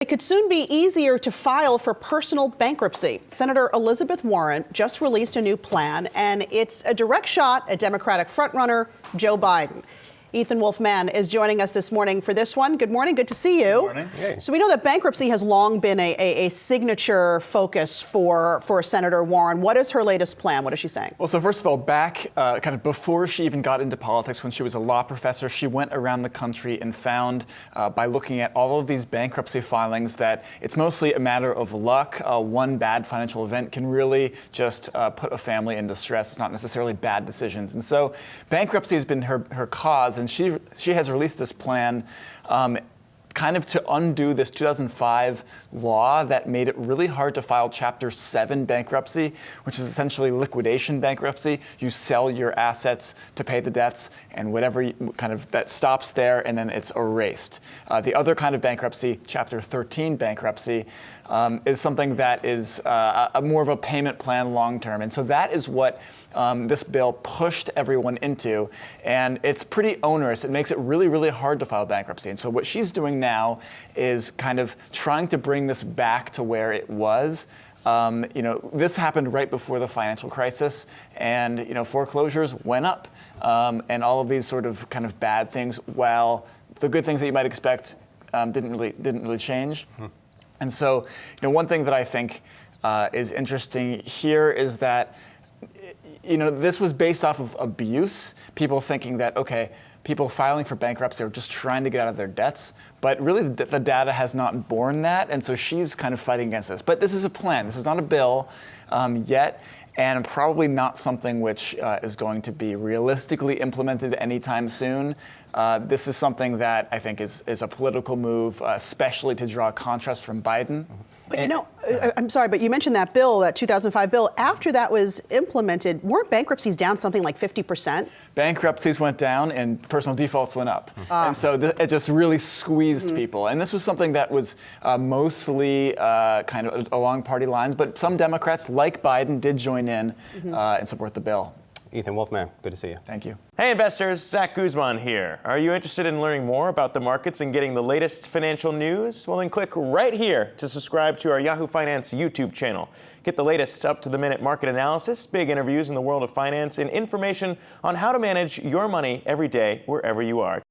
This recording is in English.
It could soon be easier to file for personal bankruptcy. Senator Elizabeth Warren just released a new plan, and it's a direct shot at Democratic frontrunner Joe Biden. Ethan Wolff-Mann is joining us this morning for this one. Good morning. Good to see you. Good morning. Hey. So we know that bankruptcy has long been a signature focus for Senator Warren. What is her latest plan? What is she saying? Well, so first of all, back kind of before she even got into politics, when she was a law professor, she went around the country and found, by looking at all of these bankruptcy filings, that it's mostly a matter of luck. One bad financial event can really just put a family in distress. It's not necessarily bad decisions. And so bankruptcy has been her cause. And she has released this plan kind of to undo this 2005 law that made it really hard to file Chapter 7 bankruptcy, which is essentially liquidation bankruptcy. You sell your assets to pay the debts, and whatever kind of that stops there, and then it's erased. The other kind of bankruptcy, Chapter 13 bankruptcy, is something that is more of a payment plan long term. And so that is what this bill pushed everyone into. And it's pretty onerous. It makes it really, really hard to file bankruptcy. And so what she's doing now is kind of trying to bring this back to where it was. This happened right before the financial crisis, and foreclosures went up, and all of these sort of kind of bad things, while the good things that you might expect didn't really change. And so, one thing that I think is interesting here is that, this was based off of abuse. People thinking that, okay, people filing for bankruptcy are just trying to get out of their debts. But really, the data has not borne that. And so she's kind of fighting against this. But this is a plan. This is not a bill yet, and probably not something which is going to be realistically implemented anytime soon. This is something that I think is a political move, especially to draw a contrast from Biden. But I'm sorry, but you mentioned that bill, that 2005 bill. After that was implemented, weren't bankruptcies down something like 50%? Bankruptcies went down and personal defaults went up. And so it just really squeezed people. And this was something that was mostly kind of along party lines, but some Democrats, like Biden, did join in and support the bill. Ethan Wolff-Mann, good to see you. Thank you. Hey investors, Zach Guzman here. Are you interested in learning more about the markets and getting the latest financial news? Well, then click right here to subscribe to our Yahoo Finance YouTube channel. Get the latest up-to-the-minute market analysis, big interviews in the world of finance, and information on how to manage your money every day wherever you are.